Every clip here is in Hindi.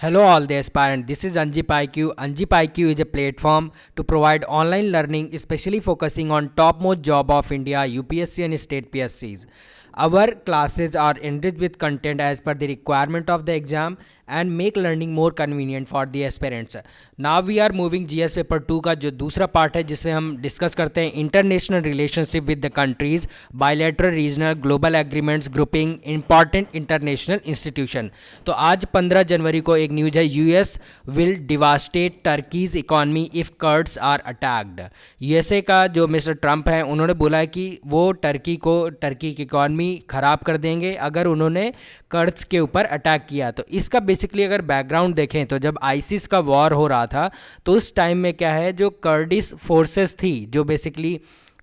Hello, all the aspirant. This is Unzip IQ. Unzip IQ is a platform to provide online learning, especially focusing on topmost job of India, UPSC and state PSCs. Our classes are enriched with content as per the requirement of the exam and make learning more convenient for the aspirants. Now we are moving GS paper 2 का जो दूसरा पार्ट है जिसमें हम डिस्कस करते हैं international relationship with the countries, bilateral, regional, global agreements, grouping, important international institution. तो आज 15 जनवरी को एक न्यूज़ है, US will devastate Turkey's economy if Kurds are attacked. USA का जो मिस्टर ट्रंप है उन्होंने बोला है कि वो टर्की की इकॉनमी ख़राब कर देंगे अगर उन्होंने कर्ड्स के ऊपर अटैक किया। तो इसका बेसिकली अगर बैकग्राउंड देखें तो जब आईसिस का वॉर हो रहा था तो उस टाइम में क्या है, जो कर्डिश फोर्सेस थी जो बेसिकली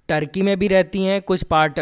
टर्की में भी रहती हैं, कुछ पार्ट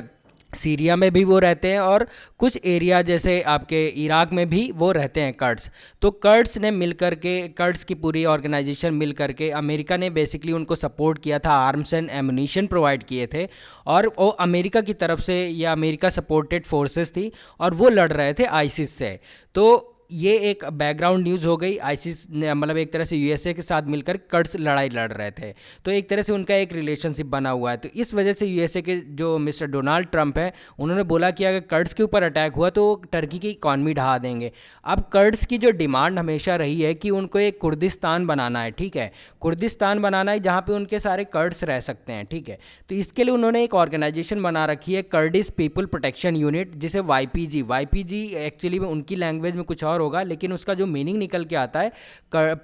सीरिया में भी वो रहते हैं और कुछ एरिया जैसे आपके इराक में भी वो रहते हैं कर्ड्स। तो कर्ड्स ने मिलकर के, कर्ड्स की पूरी ऑर्गेनाइजेशन मिल करके अमेरिका ने बेसिकली उनको सपोर्ट किया था, आर्म्स एंड एमुनिशन प्रोवाइड किए थे और वो अमेरिका की तरफ से या अमेरिका सपोर्टेड फोर्सेस थी और वो लड़ रहे थे आईसिस से। तो ये एक बैकग्राउंड न्यूज़ हो गई। आईसिस मतलब एक तरह से यूएसए के साथ मिलकर कर्ड्स लड़ाई लड़ रहे थे, तो एक तरह से उनका एक रिलेशनशिप बना हुआ है। तो इस वजह से यूएसए के जो मिस्टर डोनाल्ड ट्रंप है उन्होंने बोला कि अगर कर्ड्स के ऊपर अटैक हुआ तो टर्की की इकॉनमी ढहा देंगे। अब कर्ड्स की जो डिमांड हमेशा रही है कि उनको एक कुर्दिस्तान बनाना है, ठीक है, कुर्दिस्तान बनाना है जहाँ पे उनके सारे कर्ड्स रह सकते हैं, ठीक है। तो इसके लिए उन्होंने एक ऑर्गेनाइजेशन बना रखी है, कर्डिश पीपल प्रोटेक्शन यूनिट, जिसे वाईपीजी एक्चुअली में उनकी लैंग्वेज में कुछ और होगा लेकिन उसका जो मीनिंग निकल के आता है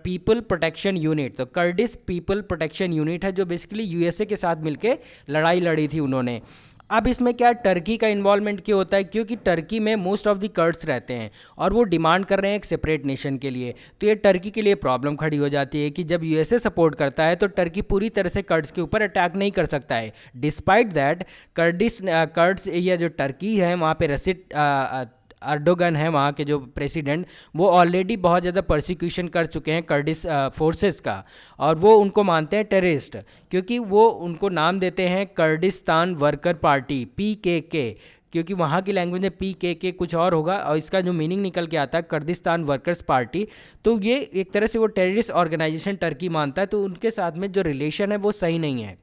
पीपल प्रोटेक्शन यूनिट। तो कर्डिश पीपल प्रोटेक्शन यूनिट है जो बेसिकली यूएसए के साथ मिलके लड़ाई लड़ी थी उन्होंने। अब इसमें क्या टर्की का इन्वॉल्वमेंट क्यों होता है, क्योंकि टर्की में मोस्ट ऑफ द कर्ड्स रहते हैं और वो डिमांड कर रहे हैं एक सेपरेट नेशन के लिए। तो ये टर्की के लिए प्रॉब्लम खड़ी हो जाती है कि जब यूएसए सपोर्ट करता है तो टर्की पूरी तरह से कर्ड्स के ऊपर अटैक नहीं कर सकता है। डिस्पाइट दैट कर्ड्स या जो टर्की है वहाँ पे अर्डोगन है वहाँ के जो प्रेसिडेंट, वो ऑलरेडी बहुत ज़्यादा परसिक्यूशन कर चुके हैं कर्डिश फोर्सेस का और वो उनको मानते हैं टेररिस्ट, क्योंकि वो उनको नाम देते हैं कर्डिस्तान वर्कर पार्टी PKK, क्योंकि वहाँ की लैंग्वेज में PKK कुछ और होगा और इसका जो मीनिंग निकल के आता है कर्दिस्तान वर्कर्स पार्टी। तो ये एक तरह से वो टेररिस्ट ऑर्गेनाइजेशन टर्की मानता है, तो उनके साथ में जो रिलेशन है वो सही नहीं है।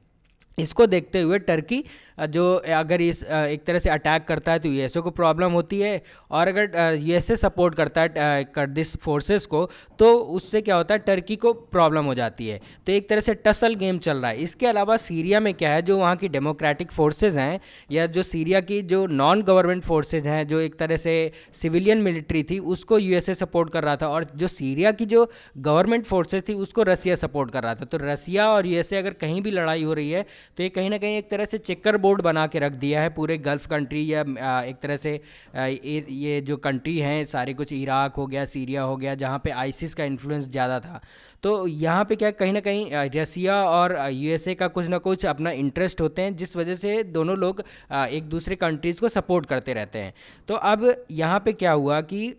इसको देखते हुए टर्की जो अगर इस एक तरह से अटैक करता है तो यूएसए को प्रॉब्लम होती है और अगर यूएसए सपोर्ट करता है कर्दिश फोर्सेस को तो उससे क्या होता है, टर्की को प्रॉब्लम हो जाती है। तो एक तरह से टसल गेम चल रहा है। इसके अलावा सीरिया में क्या है, जो वहाँ की डेमोक्रेटिक फोर्सेज हैं या जो सीरिया की जो नॉन गवर्नमेंट फोर्सेज हैं, जो एक तरह से सिविलियन मिलिट्री थी, उसको यूएसए सपोर्ट कर रहा था और जो सीरिया की जो गवर्नमेंट फोर्सेज थी उसको रसिया सपोर्ट कर रहा था। तो रसिया और यूएसए अगर कहीं भी लड़ाई हो रही है तो ये कहीं ना कहीं एक तरह से चेकर बोर्ड बना के रख दिया है पूरे गल्फ कंट्री या एक तरह से ये जो कंट्री हैं सारे, कुछ इराक हो गया, सीरिया हो गया, जहाँ पे आईसिस का इन्फ्लुएंस ज़्यादा था। तो यहाँ पे क्या कहीं ना कहीं रसिया और यूएसए का कुछ ना कुछ अपना इंटरेस्ट होते हैं, जिस वजह से दोनों लोग एक दूसरे कंट्रीज़ को सपोर्ट करते रहते हैं। तो अब यहाँ पे क्या हुआ कि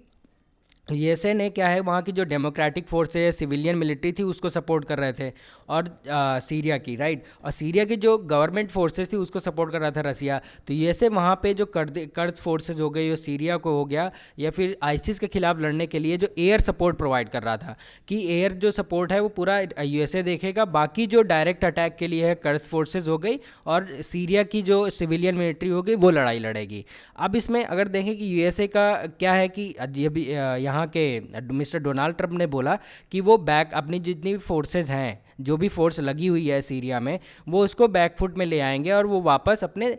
यूएसए ने क्या है, वहाँ की जो डेमोक्रेटिक फोर्स है, सिविलियन मिलिट्री थी, उसको सपोर्ट कर रहे थे और सीरिया की, राइट, और सीरिया की जो गवर्नमेंट फोर्सेस थी उसको सपोर्ट कर रहा था रसिया। तो यूएसए वहाँ पे जो कर्द फोर्सेस हो गए, जो सीरिया को हो गया, या फिर आईसिस के खिलाफ लड़ने के लिए जो एयर सपोर्ट प्रोवाइड कर रहा था कि एयर जो सपोर्ट है वो पूरा यूएसए देखेगा, बाकी जो डायरेक्ट अटैक के लिए है कर्द फोर्सेज हो गई और सीरिया की जो सिविलियन मिलिट्री हो गई वो लड़ाई लड़ेगी। अब इसमें अगर देखें कि यूएसए का क्या है कि यहाँ के मिस्टर डोनाल्ड ट्रंप ने बोला कि वो बैक अपनी जितनी भी फोर्सेस हैं, जो भी फोर्स लगी हुई है सीरिया में, वो उसको बैकफुट में ले आएंगे और वो वापस अपने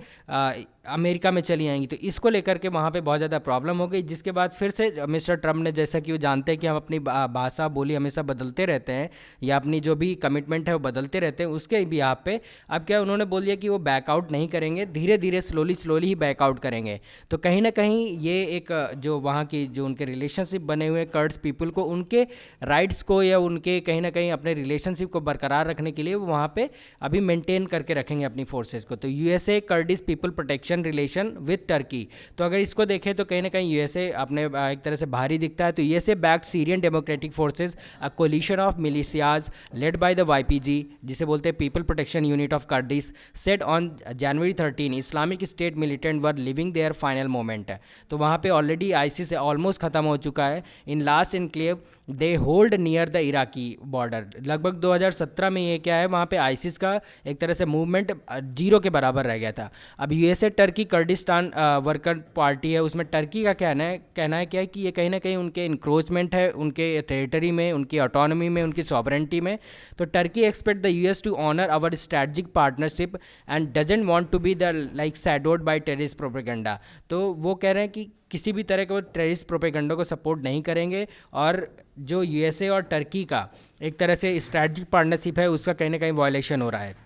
अमेरिका में चली आएंगी। तो इसको लेकर के वहाँ पे बहुत ज़्यादा प्रॉब्लम हो गई, जिसके बाद फिर से मिस्टर ट्रंप ने, जैसा कि वो जानते हैं कि हम अपनी भाषा बोली हमेशा बदलते रहते हैं या अपनी जो भी कमिटमेंट है वो बदलते रहते हैं, उसके भी यहाँ पे अब क्या उन्होंने बोल दिया कि वो बैकआउट नहीं करेंगे, धीरे धीरे स्लोली ही बैकआउट करेंगे। तो कहीं ना कहीं ये एक जो वहाँ की जो उनके रिलेशनशिप बने हुए कर्ड्स पीपल को, उनके राइट्स को या उनके कहीं ना कहीं अपने रिलेशनशिप को बरकरार रखने के लिए वो वहाँ पे अभी मेंटेन करके रखेंगे अपनी फोर्सेस को। तो USA Kurdish people protection relation with Turkey, तो अगर इसको देखें तो कहीं ना कहीं यूएसए अपने एक तरह से भारी दिखता है। तो USA backed Syrian Democratic Forces, a coalition of militias led by the YPG, जिसे बोलते हैं people protection unit of Kurdish, said on January 13 Islamic State militant were living their final moment. तो वहाँ पे ऑलरेडी आईसिस ऑलमोस्ट खत्म हो चुका है। In last enclave they hold near the Iraqi border. लगभग 2017 में ये क्या है, वहाँ पे आईसिस का एक तरह से मूवमेंट जीरो के बराबर रह गया था। अब यूएसए टर्की कर्डिस्तान वर्कर पार्टी है, उसमें टर्की का कहना है क्या है कि ये कहीं ना कहीं उनके इंक्रोचमेंट है उनके टेरिटरी में, उनकी ऑटोनॉमी में, उनकी सॉवरेंटी में। तो Turkey expect the US to honour our strategic partnership and doesn't want to be the like shadowed by terrorist propaganda. तो वो कह रहे हैं कि किसी भी तरह के वो टेररिस्ट प्रोपेगेंडा को सपोर्ट नहीं करेंगे, और जो यूएसए और टर्की का एक तरह से स्ट्रेटजिक पार्टनरशिप है उसका कहीं ना कहीं वायलेशन हो रहा है।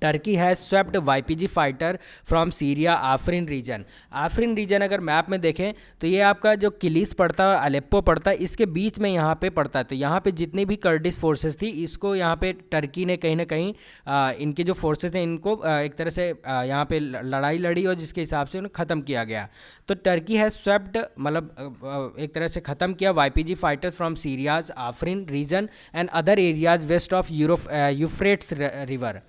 Turkey has swept YPG fighter from Syria Afrin region. Afrin region अगर मैप में देखें तो ये आपका जो किलीस पड़ता है, अलेप्पो पड़ता है, इसके बीच में यहाँ पे पड़ता है। तो यहाँ पे जितनी भी कर्डिश फोर्सेस थी इसको यहाँ पे टर्की ने कहीं ना कहीं इनके जो फोर्सेस हैं इनको एक तरह से यहाँ पे लड़ाई लड़ी और जिसके हिसाब से उन्हें ख़त्म किया गया। तो टर्की हैज़ स्वेप्ट मतलब एक तरह से ख़त्म किया YPG fighters from Syria's Afrin region and other areas west of Euphrates river.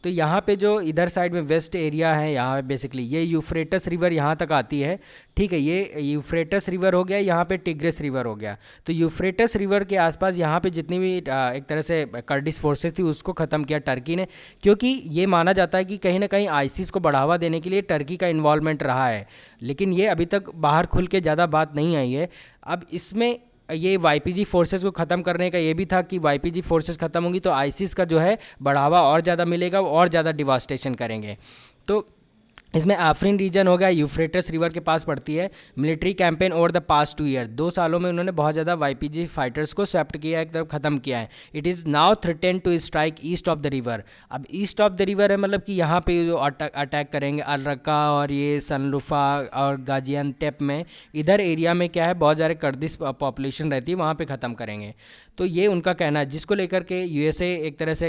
तो यहाँ पे जो इधर साइड में वेस्ट एरिया है, यहाँ पे बेसिकली ये यूफ्रेटस रिवर यहाँ तक आती है, ठीक है। ये यूफ्रेटस रिवर हो गया, यहाँ पे टिग्रिस रिवर हो गया। तो यूफ्रेटस रिवर के आसपास यहाँ पे जितनी भी एक तरह से कर्डिश फोर्सेस थी उसको ख़त्म किया टर्की ने, क्योंकि ये माना जाता है कि कहीं ना कहीं आईसिस को बढ़ावा देने के लिए टर्की का इन्वॉल्वमेंट रहा है। लेकिन ये अभी तक बाहर खुल के ज़्यादा बात नहीं आई है। अब इसमें ये वाईपीजी फोर्सेस को ख़त्म करने का ये भी था कि वाईपीजी फोर्सेस ख़त्म होंगी तो आईसिस का जो है बढ़ावा और ज़्यादा मिलेगा, और ज़्यादा डिवास्टेशन करेंगे। तो इसमें आफरीन रीजन हो गया, यूफ्रेटस रिवर के पास पड़ती है। Military campaign over the past 2 year, 2 सालों में उन्होंने बहुत ज़्यादा वाईपीजी फाइटर्स को स्वेप्ट किया है, एक तरफ ख़त्म किया है। It is now threaten to strike east of the river. अब ईस्ट ऑफ द रिवर है मतलब कि यहाँ पे जो अटैक करेंगे अल रक्का और ये सनलुफा और गाजियानटेप में, इधर एरिया में क्या है बहुत सारे कर्दिश पॉपुलेशन रहती है, वहाँ पर ख़त्म करेंगे। तो ये उनका कहना है, जिसको लेकर के यूएसए एक तरह से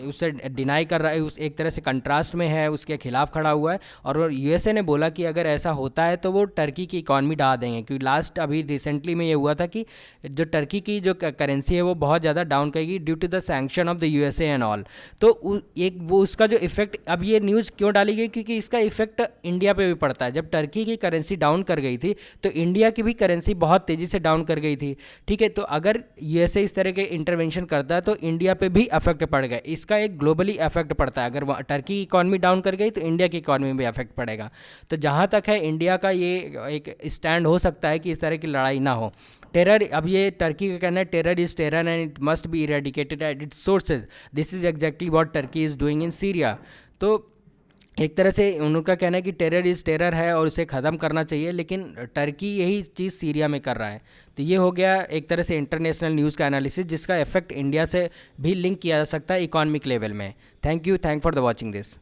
उससे डिनाई कर रहा है, उस एक तरह से कंट्रास्ट में है, उसके खिलाफ खड़ा हुआ है। और यूएसए ने बोला कि अगर ऐसा होता है तो वो टर्की की इकॉनमी ढा देंगे, क्योंकि लास्ट अभी रिसेंटली में ये हुआ था कि जो टर्की की जो करेंसी है वो बहुत ज़्यादा डाउन करेगी due to the sanction of the USA and all. तो एक वो उसका जो इफेक्ट, अब ये न्यूज़ क्यों डाली गई, क्योंकि इसका इफेक्ट इंडिया पे भी पड़ता है। जब टर्की की करेंसी डाउन कर गई थी तो इंडिया की भी करेंसी बहुत तेज़ी से डाउन कर गई थी, ठीक है। तो अगर यूएसए इस तरह के इंटरवेंशन करता है तो इंडिया पे भी इफेक्ट पड़ गया। इसका एक ग्लोबली इफेक्ट पड़ता है, अगर टर्की की इकॉनमी डाउन कर गई तो इंडिया की इकॉनमी में इफेक्ट पड़ेगा। तो जहाँ तक है इंडिया का ये एक स्टैंड हो सकता है कि इस तरह की लड़ाई ना हो। टेरर, अब ये टर्की का कहना है terror is terror and it must be eradicated at its sources. This is exactly what Turkey is doing in Syria. तो एक तरह से उनका कहना है कि टेरर इज़ टेरर है और उसे ख़त्म करना चाहिए, लेकिन टर्की यही चीज़ सीरिया में कर रहा है। तो ये हो गया एक तरह से इंटरनेशनल न्यूज़ का एनालिसिस, जिसका इफेक्ट इंडिया से भी लिंक किया जा सकता है इकोनॉमिक लेवल में। Thank you for the watching this.